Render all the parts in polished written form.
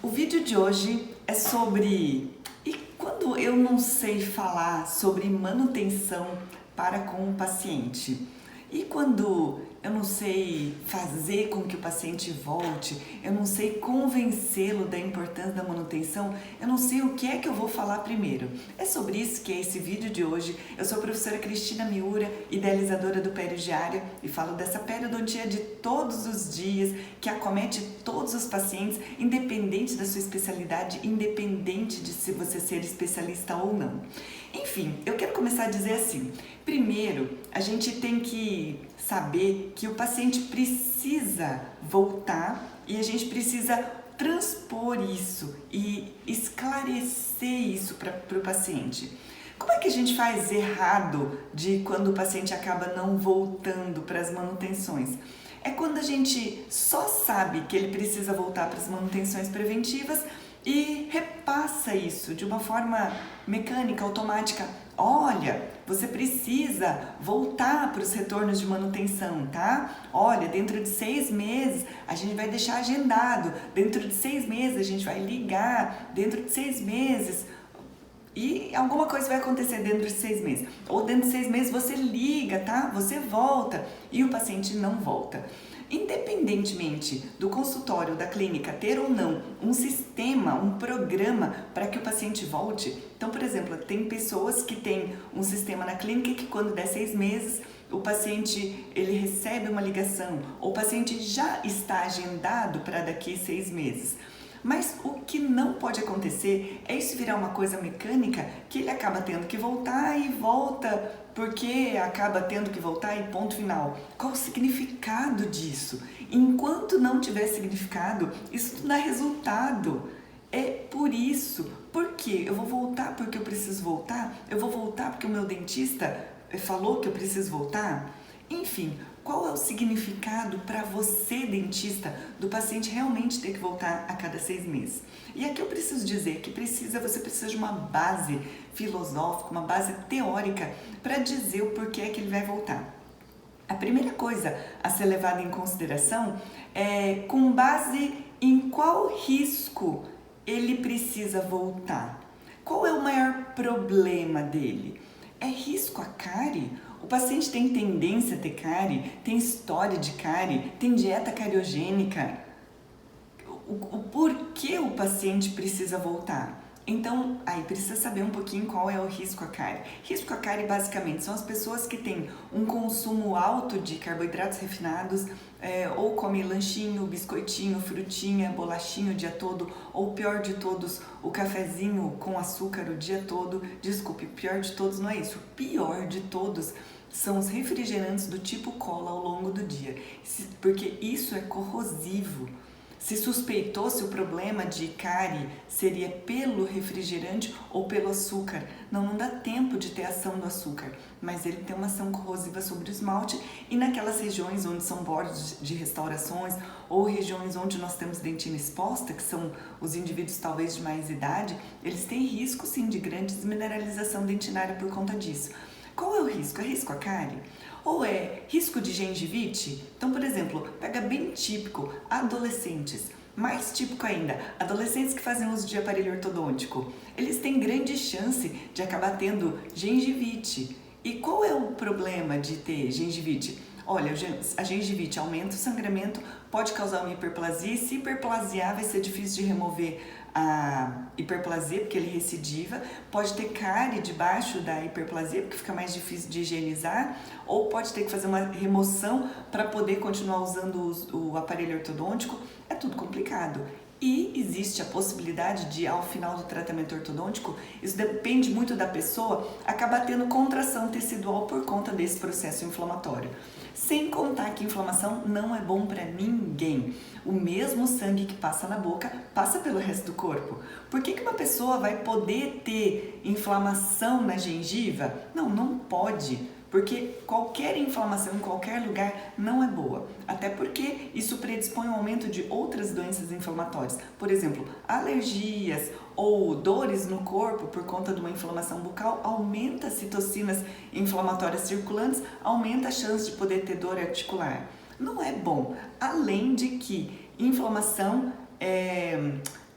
O vídeo de hoje é sobre e quando eu não sei falar sobre manutenção para com o paciente? E quando eu não sei fazer com que o paciente volte, eu não sei convencê-lo da importância da manutenção, eu não sei o que é que eu vou falar primeiro. É sobre isso que é esse vídeo de hoje. Eu sou a professora Cristina Miura, idealizadora do Pério Diária, e falo dessa periodontia de todos os dias, que acomete todos os pacientes, independente da sua especialidade, independente de se você ser especialista ou não. Enfim, eu quero começar a dizer assim, primeiro, a gente tem que saber que o paciente precisa voltar e a gente precisa transpor isso e esclarecer isso para o paciente. Como é que a gente faz errado de quando o paciente acaba não voltando para as manutenções? É quando a gente só sabe que ele precisa voltar para as manutenções preventivas e repassa isso de uma forma mecânica, automática. Olha, você precisa voltar para os retornos de manutenção, tá? Olha, dentro de 6 meses a gente vai deixar agendado, dentro de 6 meses a gente vai ligar, dentro de 6 meses e alguma coisa vai acontecer dentro de 6 meses. Ou dentro de 6 meses você liga, tá? Você volta e o paciente não volta. Independentemente do consultório, da clínica ter ou não um sistema, um programa para que o paciente volte. Então, por exemplo, tem pessoas que têm um sistema na clínica que quando der 6 meses, o paciente ele recebe uma ligação, ou o paciente já está agendado para daqui 6 meses. Mas o que não pode acontecer é isso virar uma coisa mecânica que ele acaba tendo que voltar e volta porque acaba tendo que voltar e ponto final. Qual o significado disso? Enquanto não tiver significado, isso não dá resultado. É por isso. Por quê? Eu vou voltar porque eu preciso voltar? Eu vou voltar porque o meu dentista falou que eu preciso voltar? Enfim, qual é o significado para você, dentista, do paciente realmente ter que voltar a cada 6 meses? E aqui eu preciso dizer que você precisa de uma base filosófica, uma base teórica para dizer o porquê que ele vai voltar. A primeira coisa a ser levada em consideração é com base em qual risco ele precisa voltar. Qual é o maior problema dele? É risco à cárie? O paciente tem tendência a ter cárie, tem história de cárie, tem dieta cariogênica. O porquê o paciente precisa voltar? Então, aí precisa saber um pouquinho qual é o risco à cárie. Risco à cárie, basicamente, são as pessoas que têm um consumo alto de carboidratos refinados, ou comem lanchinho, biscoitinho, frutinha, bolachinho o dia todo, ou pior de todos, o cafezinho com açúcar o dia todo. Desculpe, o pior de todos não é isso. O pior de todos são os refrigerantes do tipo cola ao longo do dia, porque isso é corrosivo. Se suspeitou-se o problema de cárie seria pelo refrigerante ou pelo açúcar. Não dá tempo de ter ação do açúcar, mas ele tem uma ação corrosiva sobre o esmalte e naquelas regiões onde são bordos de restaurações ou regiões onde nós temos dentina exposta, que são os indivíduos talvez de mais idade, eles têm risco sim de grande desmineralização dentinária por conta disso. Qual é o risco? É risco à cárie? Ou é risco de gengivite? Então, por exemplo, pega bem típico, adolescentes. Mais típico ainda, adolescentes que fazem uso de aparelho ortodôntico. Eles têm grande chance de acabar tendo gengivite. E qual é o problema de ter gengivite? Olha, a gengivite aumenta o sangramento, pode causar uma hiperplasia e se hiperplasiar vai ser difícil de remover a hiperplasia porque ele recidiva, pode ter cárie debaixo da hiperplasia porque fica mais difícil de higienizar ou pode ter que fazer uma remoção para poder continuar usando o aparelho ortodôntico, é tudo complicado. E existe a possibilidade de, ao final do tratamento ortodôntico, isso depende muito da pessoa, acabar tendo contração tecidual por conta desse processo inflamatório. Sem contar que inflamação não é bom para ninguém. O mesmo sangue que passa na boca, passa pelo resto do corpo. Por que uma pessoa vai poder ter inflamação na gengiva? Não pode. Porque qualquer inflamação em qualquer lugar não é boa, até porque isso predispõe ao aumento de outras doenças inflamatórias, por exemplo, alergias ou dores no corpo por conta de uma inflamação bucal, aumenta as citocinas inflamatórias circulantes, aumenta a chance de poder ter dor articular. Não é bom, além de que inflamação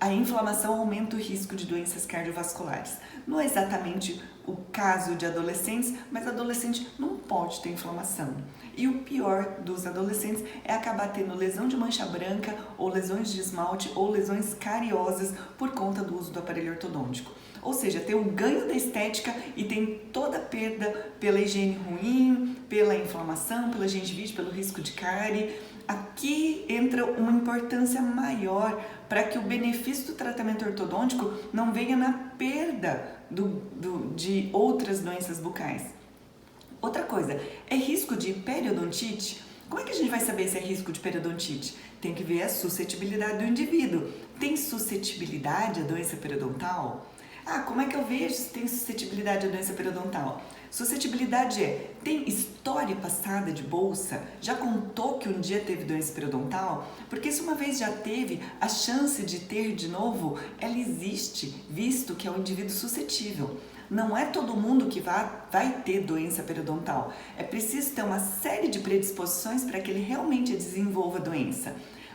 a inflamação aumenta o risco de doenças cardiovasculares. Não é exatamente o caso de adolescentes, mas adolescente não pode ter inflamação. E o pior dos adolescentes é acabar tendo lesão de mancha branca, ou lesões de esmalte, ou lesões cariosas por conta do uso do aparelho ortodôntico. Ou seja, tem o ganho da estética e tem toda a perda pela higiene ruim, pela inflamação, pela gengivite, pelo risco de cárie. Aqui entra uma importância maior para que o benefício do tratamento ortodôntico não venha na perda de outras doenças bucais. Outra coisa, é risco de periodontite? Como é que a gente vai saber se é risco de periodontite? Tem que ver a suscetibilidade do indivíduo. Tem suscetibilidade à doença periodontal? Como é que eu vejo se tem suscetibilidade à doença periodontal? Suscetibilidade tem história passada de bolsa? Já contou que um dia teve doença periodontal? Porque se uma vez já teve, a chance de ter de novo, ela existe, visto que é um indivíduo suscetível. Não é todo mundo que vai ter doença periodontal. É preciso ter uma série de predisposições para que ele realmente desenvolva a doença.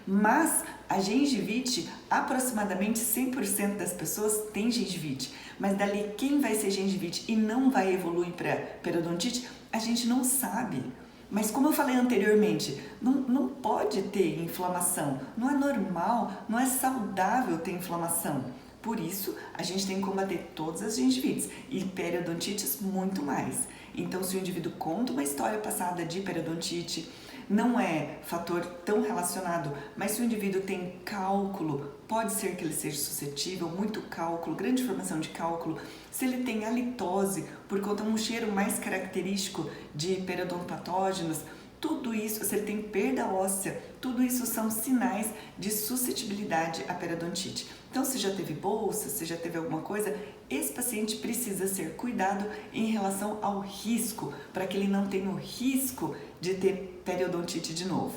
Mas a gengivite, aproximadamente 100% das pessoas tem gengivite. Mas dali quem vai ser gengivite e não vai evoluir para periodontite, a gente não sabe. Mas como eu falei anteriormente, não pode ter inflamação. Não é normal, não é saudável ter inflamação. Por isso, a gente tem que combater todas as gengivites e periodontites muito mais. Então, se o indivíduo conta uma história passada de periodontite, não é fator tão relacionado, mas se o indivíduo tem cálculo, pode ser que ele seja suscetível, muito cálculo, grande formação de cálculo. Se ele tem halitose, por conta de um cheiro mais característico de periodontopatógenos, tudo isso, se ele tem perda óssea, tudo isso são sinais de suscetibilidade à periodontite. Então, se já teve bolsa, se já teve alguma coisa, esse paciente precisa ser cuidado em relação ao risco, para que ele não tenha o risco de ter periodontite de novo.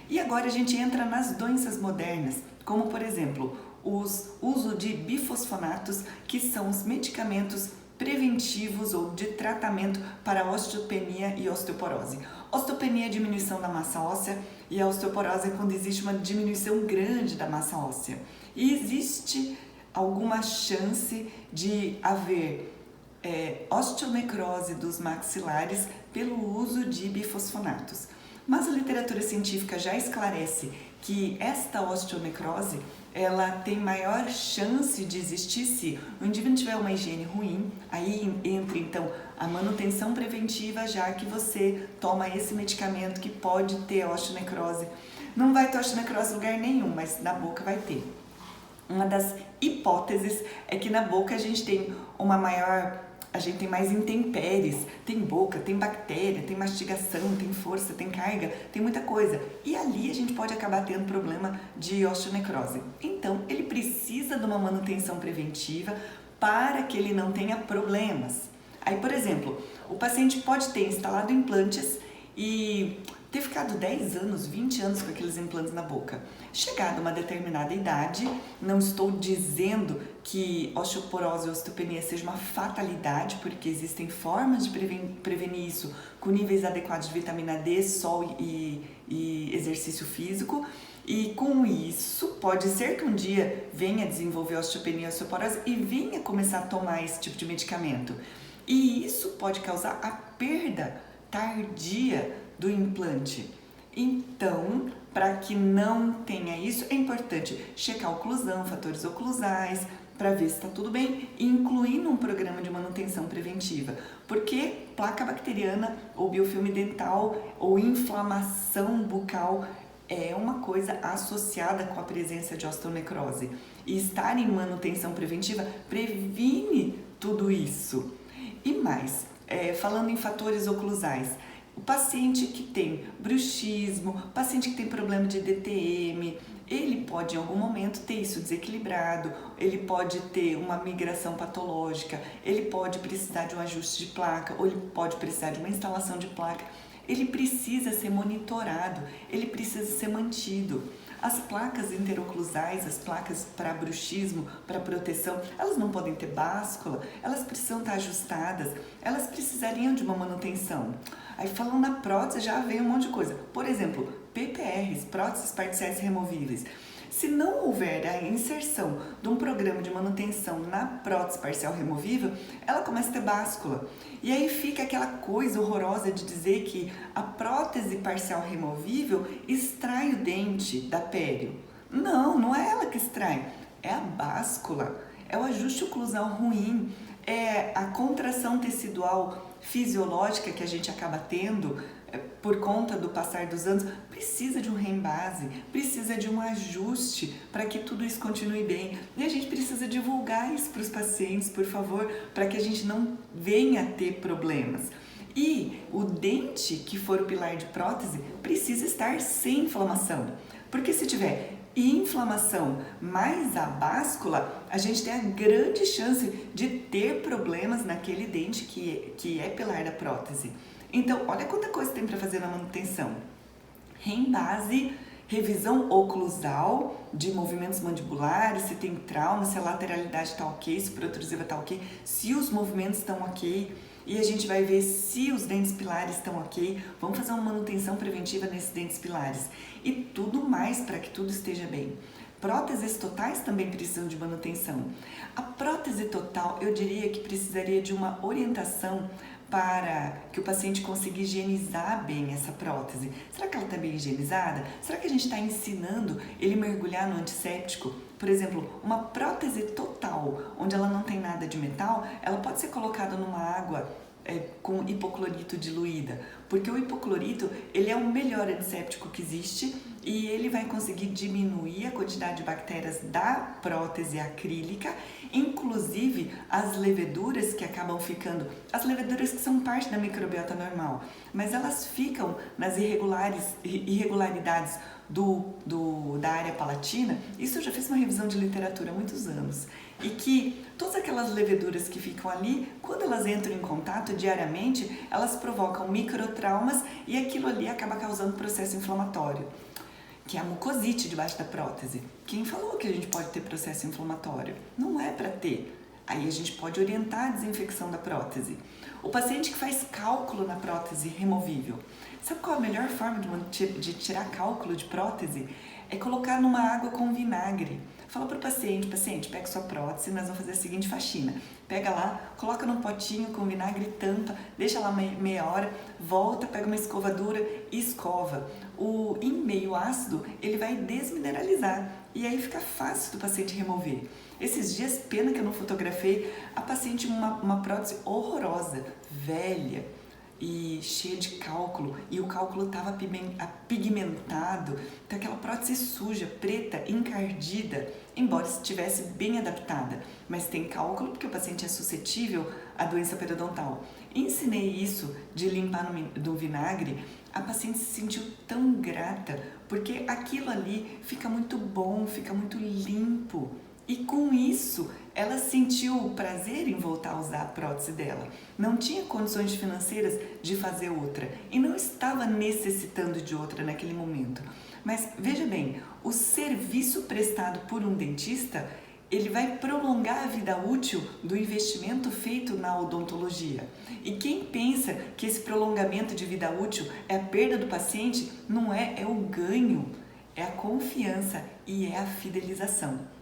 E agora a gente entra nas doenças modernas, como por exemplo, o uso de bifosfonatos, que são os medicamentos preventivos ou de tratamento para osteopenia e osteoporose. Osteopenia é a diminuição da massa óssea e a osteoporose é quando existe uma diminuição grande da massa óssea. E existe alguma chance de haver osteonecrose dos maxilares pelo uso de bifosfonatos. Mas a literatura científica já esclarece que esta osteonecrose ela tem maior chance de existir se o indivíduo tiver uma higiene ruim. Aí entra então a manutenção preventiva, já que você toma esse medicamento que pode ter osteonecrose. Não vai ter osteonecrose em lugar nenhum, mas na boca vai ter. Uma das hipóteses é que na boca a gente tem mais intempéries, tem boca, tem bactéria, tem mastigação, tem força, tem carga, tem muita coisa. E ali a gente pode acabar tendo problema de osteonecrose. Então, ele precisa de uma manutenção preventiva para que ele não tenha problemas. Aí, por exemplo, o paciente pode ter instalado implantes e ter ficado 10 anos, 20 anos com aqueles implantes na boca. Chegada a uma determinada idade, não estou dizendo que osteoporose ou osteopenia seja uma fatalidade, porque existem formas de prevenir isso com níveis adequados de vitamina D, sol e exercício físico. E com isso, pode ser que um dia venha desenvolver osteopenia ou osteoporose e venha começar a tomar esse tipo de medicamento. E isso pode causar a perda tardia do implante. Então, para que não tenha isso, é importante checar a oclusão, fatores oclusais, para ver se está tudo bem, incluindo um programa de manutenção preventiva. Porque placa bacteriana ou biofilme dental ou inflamação bucal é uma coisa associada com a presença de osteonecrose. E estar em manutenção preventiva previne tudo isso. E mais, falando em fatores oclusais, o paciente que tem bruxismo, paciente que tem problema de DTM, ele pode em algum momento ter isso desequilibrado, ele pode ter uma migração patológica, ele pode precisar de um ajuste de placa, ou ele pode precisar de uma instalação de placa. Ele precisa ser monitorado, ele precisa ser mantido. As placas interoclusais, as placas para bruxismo, para proteção, elas não podem ter báscula, elas precisam estar ajustadas, elas precisariam de uma manutenção. Aí falando na prótese já vem um monte de coisa. Por exemplo, PPRs, próteses parciais removíveis. Se não houver a inserção programa de manutenção na prótese parcial removível, ela começa a ter báscula. E aí fica aquela coisa horrorosa de dizer que a prótese parcial removível extrai o dente da pério. Não, não é ela que extrai, é a báscula, é o ajuste oclusal ruim, é a contração tecidual fisiológica que a gente acaba tendo por conta do passar dos anos. Precisa de um reembase, precisa de um ajuste para que tudo isso continue bem. E a gente precisa divulgar isso para os pacientes, por favor, para que a gente não venha a ter problemas. E o dente que for o pilar de prótese precisa estar sem inflamação, porque se tiver inflamação mais a báscula, a gente tem a grande chance de ter problemas naquele dente que é pilar da prótese. Então, olha quanta coisa tem para fazer na manutenção. Reembase, revisão oclusal de movimentos mandibulares, se tem trauma, se a lateralidade está ok, se a protrusiva está ok, se os movimentos estão ok. E a gente vai ver se os dentes pilares estão ok. Vamos fazer uma manutenção preventiva nesses dentes pilares. E tudo mais para que tudo esteja bem. Próteses totais também precisam de manutenção. A prótese total, eu diria que precisaria de uma orientação para que o paciente consiga higienizar bem essa prótese. Será que ela está bem higienizada? Será que a gente está ensinando ele mergulhar no antisséptico? Por exemplo, uma prótese total, onde ela não tem nada de metal, ela pode ser colocada numa água com hipoclorito diluída, porque o hipoclorito ele é o melhor antisséptico que existe e ele vai conseguir diminuir a quantidade de bactérias da prótese acrílica, inclusive as leveduras que acabam ficando, as leveduras que são parte da microbiota normal, mas elas ficam nas irregularidades da área palatina. Isso eu já fiz uma revisão de literatura há muitos anos, e que todas aquelas leveduras que ficam ali, quando elas entram em contato diariamente, elas provocam microtraumas e aquilo ali acaba causando processo inflamatório, que é a mucosite debaixo da prótese. Quem falou que a gente pode ter processo inflamatório? Não é para ter. Aí a gente pode orientar a desinfecção da prótese. O paciente que faz cálculo na prótese removível, sabe qual é a melhor forma de tirar cálculo de prótese? É colocar numa água com vinagre. Fala para o paciente, pega sua prótese, nós vamos fazer a seguinte faxina. Pega lá, coloca num potinho com vinagre, tampa, deixa lá meia hora, volta, pega uma escova dura e escova. O em meio ácido, ele vai desmineralizar e aí fica fácil do paciente remover. Esses dias, pena que eu não fotografei, a paciente uma prótese horrorosa, velha e cheia de cálculo, e o cálculo estava pigmentado, então aquela prótese suja, preta, encardida, embora estivesse bem adaptada, mas tem cálculo porque o paciente é suscetível à doença periodontal. Ensinei isso de limpar no vinagre, a paciente se sentiu tão grata, porque aquilo ali fica muito bom, fica muito limpo. E com isso, ela sentiu prazer em voltar a usar a prótese dela. Não tinha condições financeiras de fazer outra e não estava necessitando de outra naquele momento. Mas veja bem, o serviço prestado por um dentista, ele vai prolongar a vida útil do investimento feito na odontologia. E quem pensa que esse prolongamento de vida útil é a perda do paciente, não é, é o ganho, é a confiança e é a fidelização.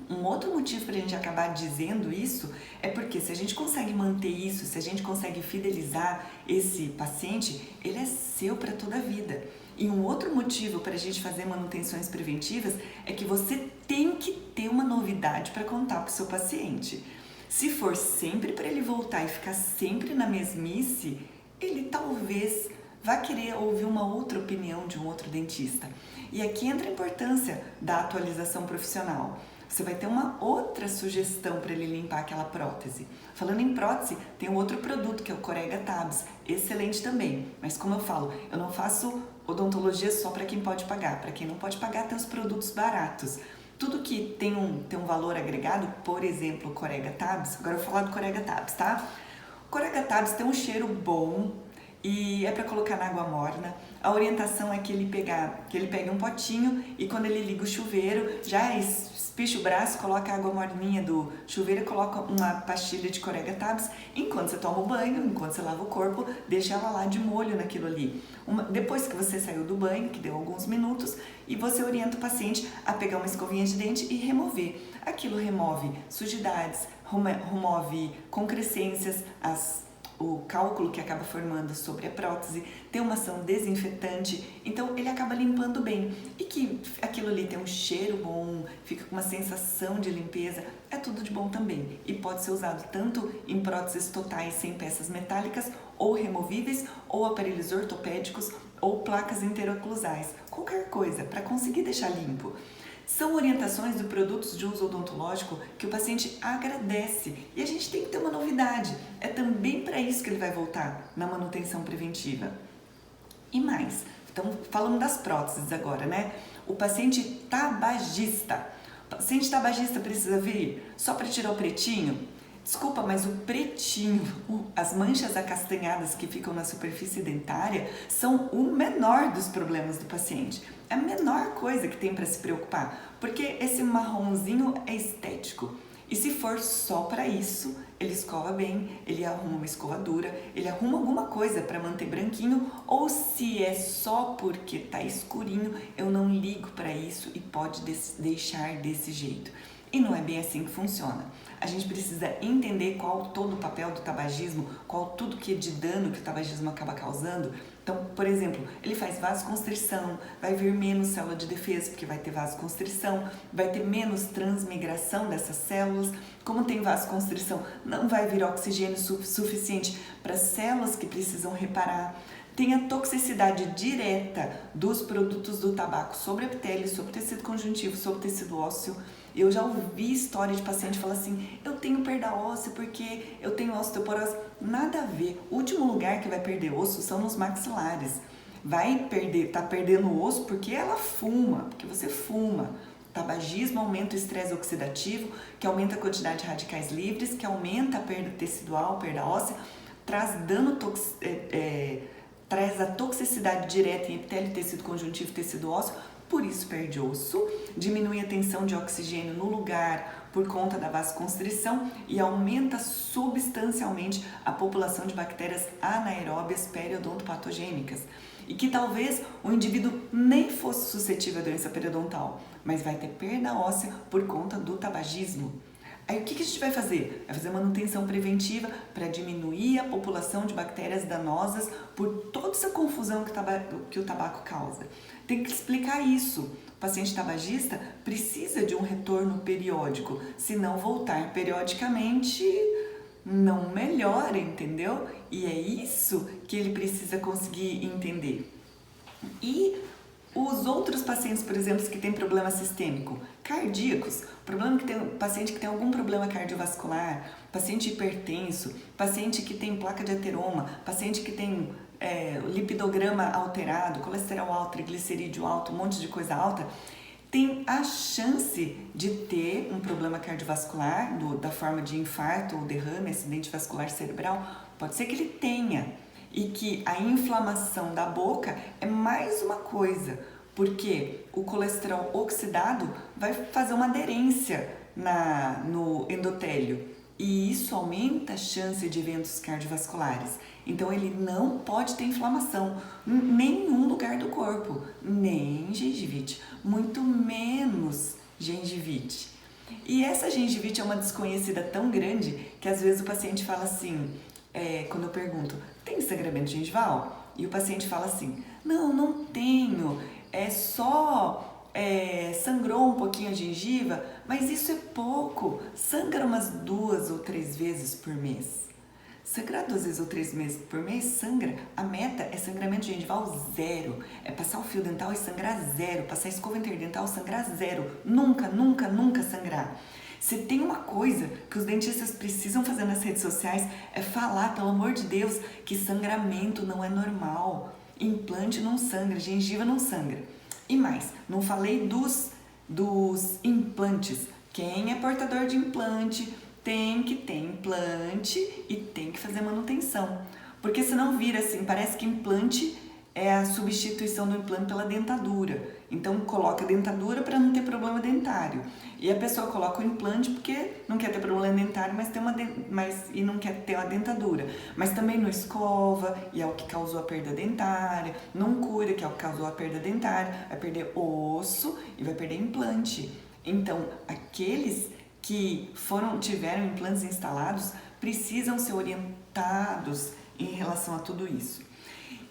Um outro motivo para a gente acabar dizendo isso é porque se a gente consegue manter isso, se a gente consegue fidelizar esse paciente, ele é seu para toda a vida. E um outro motivo para a gente fazer manutenções preventivas é que você tem que ter uma novidade para contar para o seu paciente. Se for sempre para ele voltar e ficar sempre na mesmice, ele talvez vá querer ouvir uma outra opinião de um outro dentista. E aqui entra a importância da atualização profissional. Você vai ter uma outra sugestão para ele limpar aquela prótese. Falando em prótese, tem um outro produto que é o Corega Tabs, excelente também. Mas como eu falo, eu não faço odontologia só para quem pode pagar. Para quem não pode pagar, tem os produtos baratos. Tudo que tem um valor agregado, por exemplo, o Corega Tabs, agora eu vou falar do Corega Tabs, tá? O Corega Tabs tem um cheiro bom e é para colocar na água morna. A orientação é que ele pegue um potinho e quando ele liga o chuveiro, já espicha o braço, coloca a água morninha do chuveiro e coloca uma pastilha de Corega Tabs. Enquanto você toma o banho, enquanto você lava o corpo, deixa ela lá de molho naquilo ali. Depois que você saiu do banho, que deu alguns minutos, e você orienta o paciente a pegar uma escovinha de dente e remover. Aquilo remove sujidades, remove concrescências, o cálculo que acaba formando sobre a prótese, tem uma ação desinfetante, então ele acaba limpando bem. E que aquilo ali tem um cheiro bom, fica com uma sensação de limpeza, é tudo de bom também. E pode ser usado tanto em próteses totais sem peças metálicas, ou removíveis, ou aparelhos ortopédicos, ou placas interoclusais, qualquer coisa, para conseguir deixar limpo. São orientações de produtos de uso odontológico que o paciente agradece e a gente tem que ter uma novidade. É também para isso que ele vai voltar na manutenção preventiva. E mais, então falando das próteses agora, né? O paciente tabagista. O paciente tabagista precisa vir só para tirar o pretinho? Desculpa, mas o pretinho, as manchas acastanhadas que ficam na superfície dentária são o menor dos problemas do paciente. É a menor coisa que tem para se preocupar, porque esse marronzinho é estético. E se for só para isso, ele escova bem, ele arruma uma escovadura, ele arruma alguma coisa para manter branquinho, ou se é só porque tá escurinho, eu não ligo para isso e pode deixar desse jeito. E não é bem assim que funciona. A gente precisa entender qual todo o papel do tabagismo, qual tudo que é de dano que o tabagismo acaba causando. Então, por exemplo, ele faz vasoconstrição, vai vir menos célula de defesa, porque vai ter vasoconstrição, vai ter menos transmigração dessas células. Como tem vasoconstrição, não vai vir oxigênio suficiente para as células que precisam reparar. Tem a toxicidade direta dos produtos do tabaco sobre a pele, sobre o tecido conjuntivo, sobre o tecido ósseo. Eu já ouvi história de paciente falar assim, eu tenho perda óssea porque eu tenho osteoporose. Nada a ver. O último lugar que vai perder osso são nos maxilares. Tá perdendo o osso porque ela fuma, porque você fuma. Tabagismo aumenta o estresse oxidativo, que aumenta a quantidade de radicais livres, que aumenta a perda tecidual, perda óssea, traz traz a toxicidade direta em epitélio, tecido conjuntivo, tecido ósseo, por isso perde osso, diminui a tensão de oxigênio no lugar por conta da vasoconstrição e aumenta substancialmente a população de bactérias anaeróbias periodontopatogênicas. E que talvez o indivíduo nem fosse suscetível à doença periodontal, mas vai ter perda óssea por conta do tabagismo. Aí o que a gente vai fazer? Vai fazer manutenção preventiva para diminuir a população de bactérias danosas por toda essa confusão que o tabaco causa. Tem que explicar isso. O paciente tabagista precisa de um retorno periódico. Se não voltar periodicamente, não melhora, entendeu? E é isso que ele precisa conseguir entender. E os outros pacientes, por exemplo, que têm problema sistêmico, cardíacos, paciente que tem algum problema cardiovascular, paciente hipertenso, paciente que tem placa de ateroma, paciente que tem lipidograma alterado, colesterol alto, triglicerídeo alto, um monte de coisa alta, tem a chance de ter um problema cardiovascular da forma de infarto ou derrame, acidente vascular cerebral. Pode ser que ele tenha. E que a inflamação da boca é mais uma coisa, porque o colesterol oxidado vai fazer uma aderência no endotélio e isso aumenta a chance de eventos cardiovasculares. Então ele não pode ter inflamação em nenhum lugar do corpo, nem gengivite, muito menos gengivite. E essa gengivite é uma desconhecida tão grande que às vezes o paciente fala assim, quando eu pergunto, tem sangramento gengival? E o paciente fala assim, não tenho, é só sangrou um pouquinho a gengiva, mas isso é pouco, sangra umas 2 ou 3 vezes por mês. Sangrar 2 vezes ou 3 vezes por mês, sangra. A meta é sangramento gengival 0, é passar o fio dental e sangrar 0, passar a escova interdental e sangrar 0, nunca sangrar. Se tem uma coisa que os dentistas precisam fazer nas redes sociais é falar, pelo amor de Deus, que sangramento não é normal. Implante não sangra, gengiva não sangra. E mais, não falei dos implantes. Quem é portador de implante tem que ter implante e tem que fazer manutenção. Porque senão vira assim, parece que implante é a substituição do implante pela dentadura. Então coloca dentadura para não ter problema dentário. E a pessoa coloca o implante porque não quer ter problema dentário, e não quer ter a dentadura. Mas também não escova, e é o que causou a perda dentária. Não cura, que é o que causou a perda dentária. Vai perder osso e vai perder implante. Então, aqueles que tiveram implantes instalados precisam ser orientados em relação a tudo isso.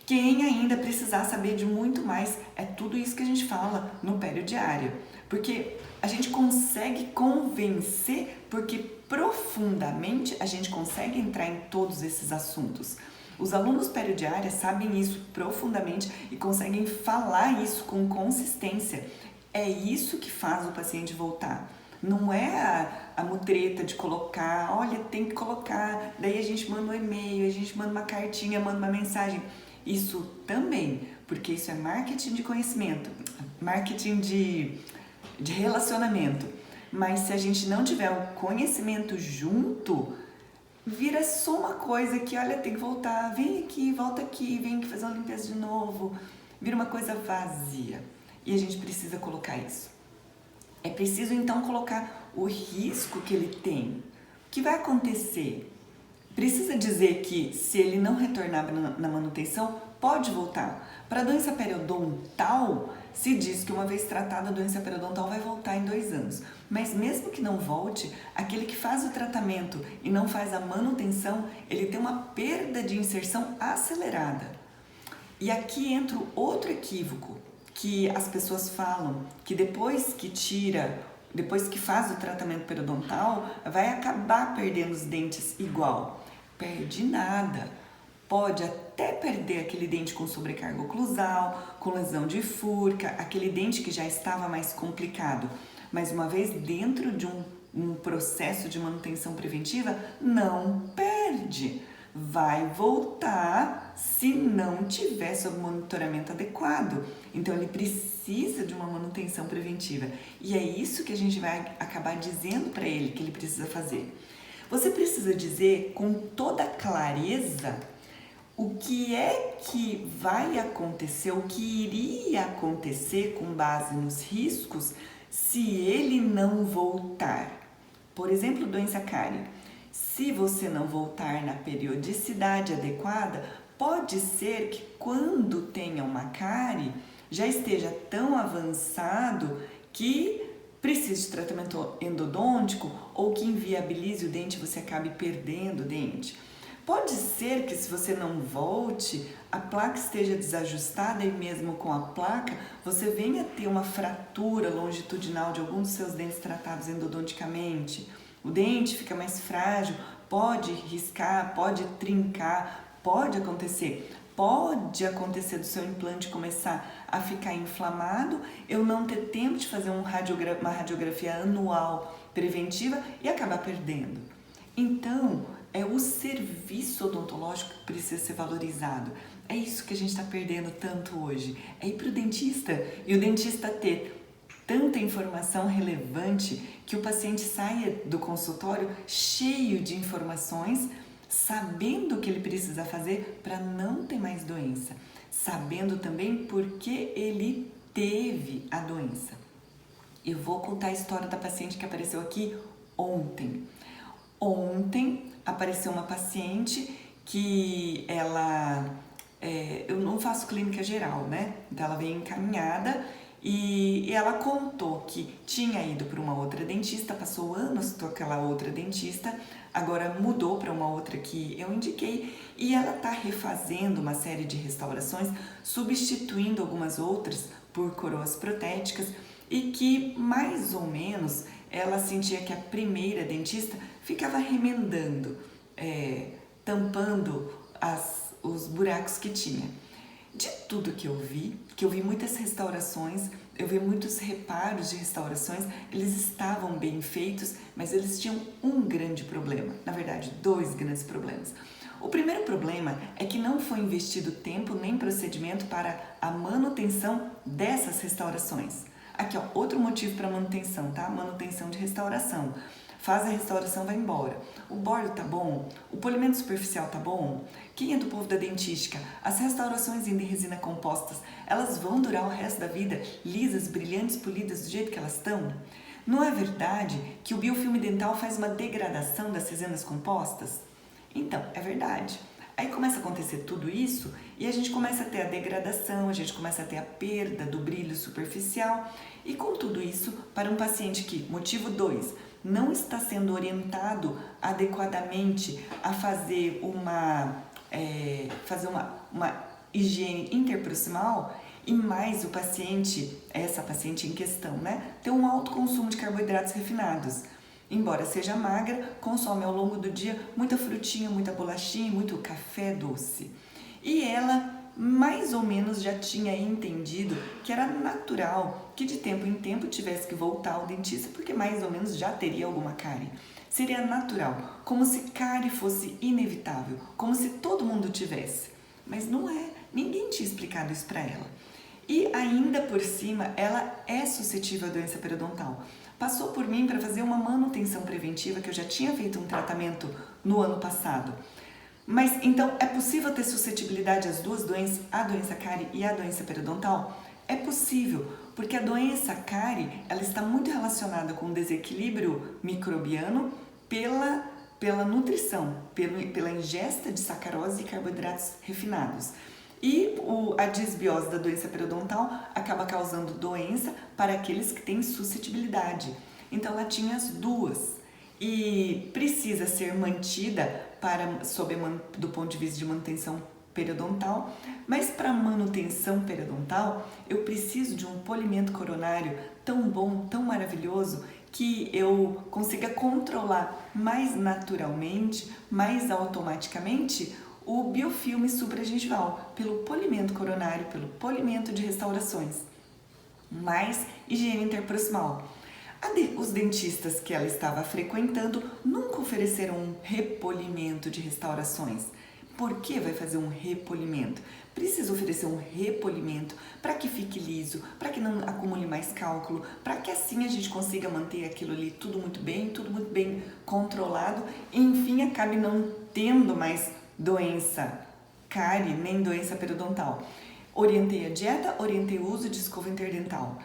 Quem ainda precisar saber de muito mais, é tudo isso que a gente fala no Periodiária, porque a gente consegue convencer, porque profundamente a gente consegue entrar em todos esses assuntos. Os alunos Periodiária sabem isso profundamente e conseguem falar isso com consistência. É isso que faz o paciente voltar. Não é a mutreta de colocar, olha, tem que colocar, daí a gente manda um e-mail, a gente manda uma cartinha, manda uma mensagem. Isso também, porque isso é marketing de conhecimento, marketing de relacionamento. Mas se a gente não tiver o conhecimento junto, vira só uma coisa que, olha, tem que voltar, vem aqui, volta aqui, vem aqui fazer uma limpeza de novo. Vira uma coisa vazia. E a gente precisa colocar isso. É preciso então colocar o risco que ele tem. O que vai acontecer? Precisa dizer que se ele não retornar na manutenção, pode voltar. Para a doença periodontal, se diz que uma vez tratada a doença periodontal vai voltar em 2 anos. Mas mesmo que não volte, aquele que faz o tratamento e não faz a manutenção, ele tem uma perda de inserção acelerada. E aqui entra outro equívoco, que as pessoas falam que depois que faz o tratamento periodontal, vai acabar perdendo os dentes igual. Perde nada. Pode até perder aquele dente com sobrecarga oclusal, com lesão de furca, aquele dente que já estava mais complicado. Mas uma vez dentro de um processo de manutenção preventiva, não perde. Vai voltar se não tiver sob monitoramento adequado. Então ele precisa de uma manutenção preventiva. E é isso que a gente vai acabar dizendo para ele que ele precisa fazer. Você precisa dizer com toda clareza o que é que vai acontecer, o que iria acontecer com base nos riscos se ele não voltar. Por exemplo, doença cárie. Se você não voltar na periodicidade adequada, pode ser que quando tenha uma cárie já esteja tão avançado que precise de tratamento endodôntico ou que inviabilize o dente e você acabe perdendo o dente. Pode ser que se você não volte, a placa esteja desajustada e mesmo com a placa você venha ter uma fratura longitudinal de algum dos seus dentes tratados endodonticamente. O dente fica mais frágil, pode riscar, pode trincar, pode acontecer. Pode acontecer do seu implante começar a ficar inflamado, eu não ter tempo de fazer uma radiografia anual preventiva e acabar perdendo. Então, é o serviço odontológico que precisa ser valorizado. É isso que a gente está perdendo tanto hoje. É ir para o dentista e o dentista ter tanta informação relevante que o paciente saia do consultório cheio de informações, sabendo o que ele precisa fazer para não ter mais doença, sabendo também por que ele teve a doença. Eu vou contar a história da paciente que apareceu aqui ontem. Ontem apareceu uma paciente que eu não faço clínica geral, né? Então ela veio encaminhada e ela contou que tinha ido para uma outra dentista, passou anos com aquela outra dentista, agora mudou para uma outra que eu indiquei e ela está refazendo uma série de restaurações, substituindo algumas outras por coroas protéticas e que mais ou menos ela sentia que a primeira dentista ficava remendando, tampando os buracos que tinha. De tudo que eu vi muitas restaurações, eu vi muitos reparos de restaurações, eles estavam bem feitos, mas eles tinham um grande problema, na verdade, 2 grandes problemas. O primeiro problema é que não foi investido tempo nem procedimento para a manutenção dessas restaurações. Aqui, ó, outro motivo para manutenção, tá? Manutenção de restauração. faz a restauração, vai embora. O bordo tá bom? O polimento superficial tá bom? Quem é do povo da dentística? As restaurações em resina compostas, elas vão durar o resto da vida lisas, brilhantes, polidas do jeito que elas estão? Não é verdade que o biofilme dental faz uma degradação das resinas compostas? Então, é verdade. Aí começa a acontecer tudo isso e a gente começa a ter a degradação, a gente começa a ter a perda do brilho superficial. E com tudo isso, para um paciente que, motivo 2, não está sendo orientado adequadamente a fazer uma higiene interproximal, e mais o paciente, essa paciente em questão, né, tem um alto consumo de carboidratos refinados. Embora seja magra, consome ao longo do dia muita frutinha, muita bolachinha, muito café doce. E ela mais ou menos já tinha entendido que era natural que de tempo em tempo tivesse que voltar ao dentista, porque mais ou menos já teria alguma cárie. Seria natural, como se cárie fosse inevitável, como se todo mundo tivesse. Mas não é, ninguém tinha explicado isso para ela. E ainda por cima, ela é suscetível à doença periodontal. Passou por mim para fazer uma manutenção preventiva, que eu já tinha feito um tratamento no ano passado. Mas então é possível ter suscetibilidade às duas doenças, a doença cárie e a doença periodontal? É possível, porque a doença cárie, ela está muito relacionada com o desequilíbrio microbiano pela nutrição, pela ingesta de sacarose e carboidratos refinados. E a disbiose da doença periodontal acaba causando doença para aqueles que têm suscetibilidade. Então ela tinha as duas e precisa ser mantida do ponto de vista de manutenção periodontal, mas para manutenção periodontal eu preciso de um polimento coronário tão bom, tão maravilhoso, que eu consiga controlar mais naturalmente, mais automaticamente o biofilme supragengival, pelo polimento coronário, pelo polimento de restaurações, mais higiene interproximal. Os dentistas que ela estava frequentando nunca ofereceram um repolimento de restaurações. Por que vai fazer um repolimento? Precisa oferecer um repolimento para que fique liso, para que não acumule mais cálculo, para que assim a gente consiga manter aquilo ali tudo muito bem controlado e enfim acabe não tendo mais doença cárie nem doença periodontal. Orientei a dieta, orientei o uso de escova interdental.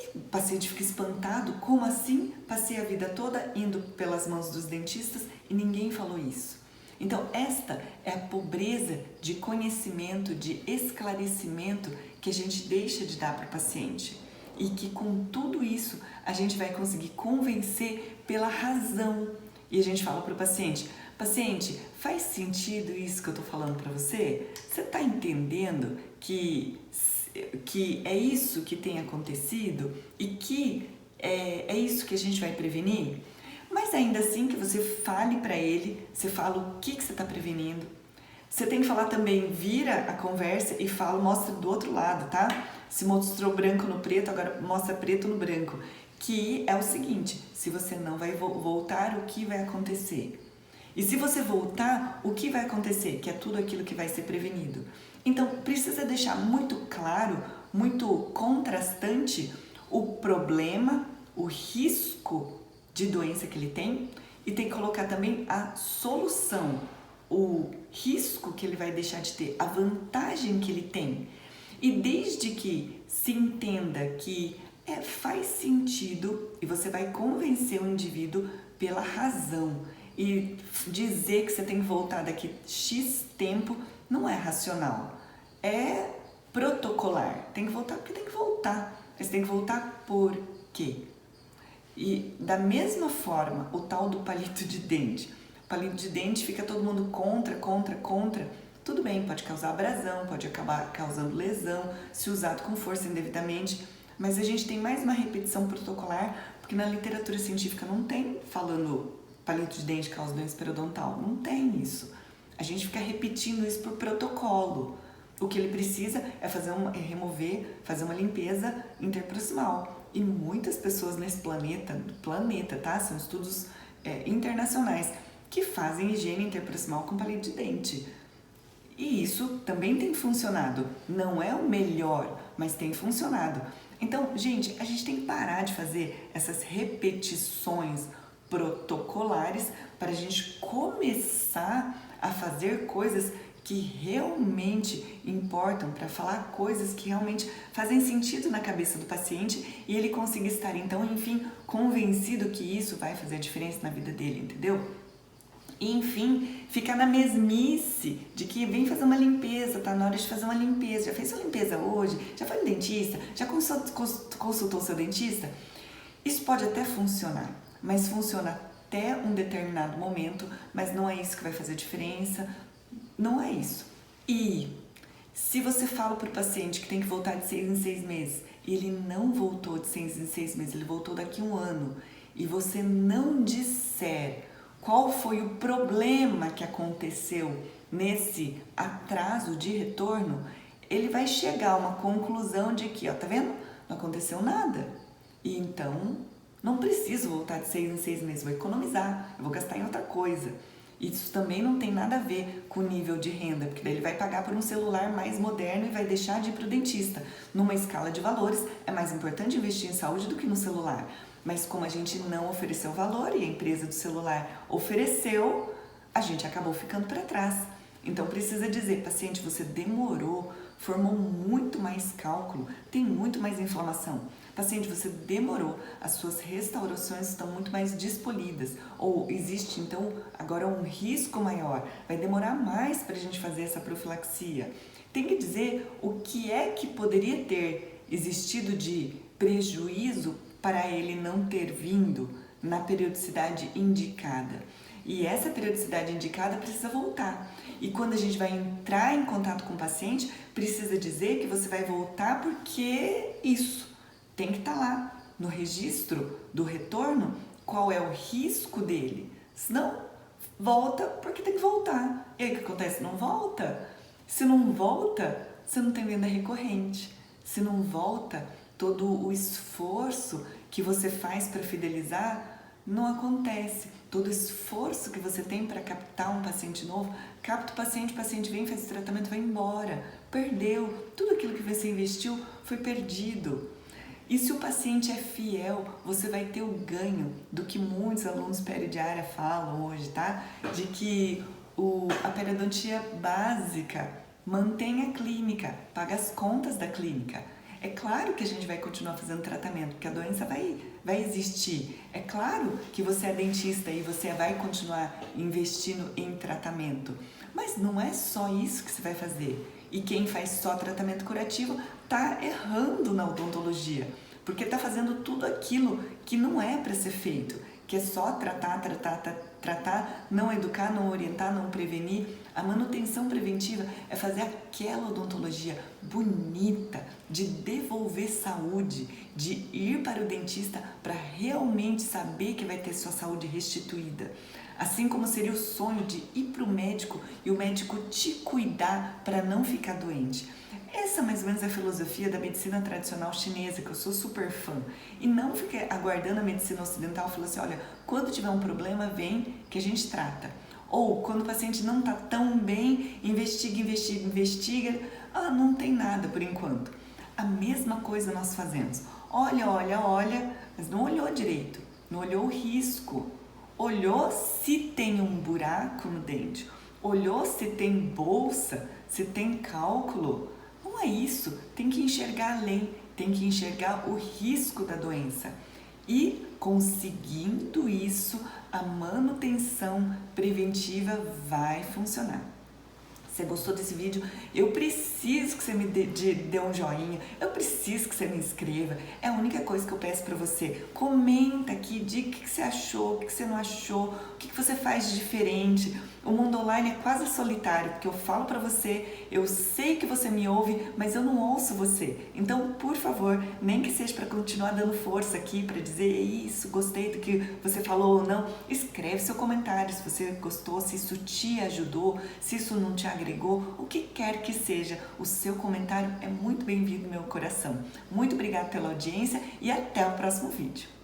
E o paciente fica espantado, como assim? Passei a vida toda indo pelas mãos dos dentistas e ninguém falou isso. Então esta é a pobreza de conhecimento, de esclarecimento que a gente deixa de dar para o paciente. E que com tudo isso a gente vai conseguir convencer pela razão. E a gente fala para o paciente: paciente, faz sentido isso que eu estou falando para você? Você está entendendo que é isso que tem acontecido e que é isso que a gente vai prevenir? Mas ainda assim que você fale para ele, você fala o que você está prevenindo. Você tem que falar também, vira a conversa e mostra do outro lado, tá? Se mostrou branco no preto, agora mostra preto no branco. Que é o seguinte: se você não vai voltar, o que vai acontecer? E se você voltar, o que vai acontecer? Que é tudo aquilo que vai ser prevenido. Então, precisa deixar muito claro, muito contrastante o problema, o risco de doença que ele tem, e tem que colocar também a solução, o risco que ele vai deixar de ter, a vantagem que ele tem. E desde que se entenda que faz sentido, e você vai convencer o indivíduo pela razão, e dizer que você tem que voltar daqui X tempo não é racional, é protocolar. Tem que voltar porque tem que voltar. Mas tem que voltar por quê? E da mesma forma, o tal do palito de dente. O palito de dente fica todo mundo contra. Tudo bem, pode causar abrasão, pode acabar causando lesão, se usado com força indevidamente. Mas a gente tem mais uma repetição protocolar, porque na literatura científica não tem falando palito de dente causa doença periodontal. Não tem isso. A gente fica repetindo isso por protocolo. O que ele precisa é fazer uma limpeza interproximal. E muitas pessoas nesse planeta, tá? São estudos internacionais, que fazem higiene interproximal com palito de dente. E isso também tem funcionado. Não é o melhor, mas tem funcionado. Então, gente, a gente tem que parar de fazer essas repetições protocolares celulares para a gente começar a fazer coisas que realmente importam, para falar coisas que realmente fazem sentido na cabeça do paciente e ele conseguir estar, então, enfim, convencido que isso vai fazer a diferença na vida dele, entendeu? E, enfim, ficar na mesmice de que vem fazer uma limpeza, tá na hora de fazer uma limpeza, já fez sua limpeza hoje, já foi no dentista, já consultou seu dentista? Isso pode até funcionar, mas funciona até um determinado momento, mas não é isso que vai fazer diferença, não é isso. E se você fala para o paciente que tem que voltar de 6 em 6 meses e ele não voltou de 6 em 6 meses, ele voltou daqui a um ano, e você não disser qual foi o problema que aconteceu nesse atraso de retorno, ele vai chegar a uma conclusão de que, ó, tá vendo? Não aconteceu nada. E então, não preciso voltar de 6 em 6 meses, vou economizar, eu vou gastar em outra coisa. Isso também não tem nada a ver com o nível de renda, porque daí ele vai pagar por um celular mais moderno e vai deixar de ir para o dentista. Numa escala de valores, é mais importante investir em saúde do que no celular. Mas como a gente não ofereceu valor e a empresa do celular ofereceu, a gente acabou ficando para trás. Então precisa dizer, paciente, você demorou, formou muito mais cálculo, tem muito mais inflamação. Paciente, você demorou, as suas restaurações estão muito mais despolidas, ou existe então agora um risco maior, vai demorar mais para a gente fazer essa profilaxia. Tem que dizer o que é que poderia ter existido de prejuízo para ele não ter vindo na periodicidade indicada. E essa periodicidade indicada precisa voltar. E quando a gente vai entrar em contato com o paciente, precisa dizer que você vai voltar porque isso tem que estar lá no registro do retorno, qual é o risco dele. Senão, volta porque tem que voltar. E aí o que acontece? Não volta. Se não volta, você não tem venda recorrente. Se não volta, todo o esforço que você faz para fidelizar não acontece. Todo esforço que você tem para captar um paciente novo, capta o paciente vem, faz o tratamento, vai embora. Perdeu. Tudo aquilo que você investiu foi perdido. E se o paciente é fiel, você vai ter o ganho do que muitos alunos peridiária falam hoje, tá? De que a periodontia básica mantém a clínica, paga as contas da clínica. É claro que a gente vai continuar fazendo tratamento, porque a doença vai existir. É claro que você é dentista e você vai continuar investindo em tratamento. Mas não é só isso que você vai fazer. E quem faz só tratamento curativo está errando na odontologia, porque está fazendo tudo aquilo que não é para ser feito, que é só tratar, não educar, não orientar, não prevenir. A manutenção preventiva é fazer aquela odontologia bonita, de devolver saúde, de ir para o dentista para realmente saber que vai ter sua saúde restituída. Assim como seria o sonho de ir para o médico e o médico te cuidar para não ficar doente. Essa mais ou menos é a filosofia da medicina tradicional chinesa, que eu sou super fã. E não fica aguardando a medicina ocidental, falando assim, olha, quando tiver um problema, vem que a gente trata. Ou quando o paciente não está tão bem, investiga, não tem nada por enquanto. A mesma coisa nós fazemos. Olha, mas não olhou direito, não olhou o risco. Olhou se tem um buraco no dente, olhou se tem bolsa, se tem cálculo. Não é isso, tem que enxergar além, tem que enxergar o risco da doença. E conseguindo isso, a manutenção preventiva vai funcionar. Você gostou desse vídeo? Eu preciso que você me dê um joinha, eu preciso que você me inscreva. É a única coisa que eu peço para você. Comenta aqui, diga o que você achou, o que você não achou, o que você faz de diferente. O mundo online é quase solitário, porque eu falo para você, eu sei que você me ouve, mas eu não ouço você. Então, por favor, nem que seja para continuar dando força aqui, para dizer isso, gostei do que você falou ou não, escreve seu comentário se você gostou, se isso te ajudou, se isso não te agregou, o que quer que seja, o seu comentário é muito bem-vindo no meu coração. Muito obrigada pela audiência e até o próximo vídeo.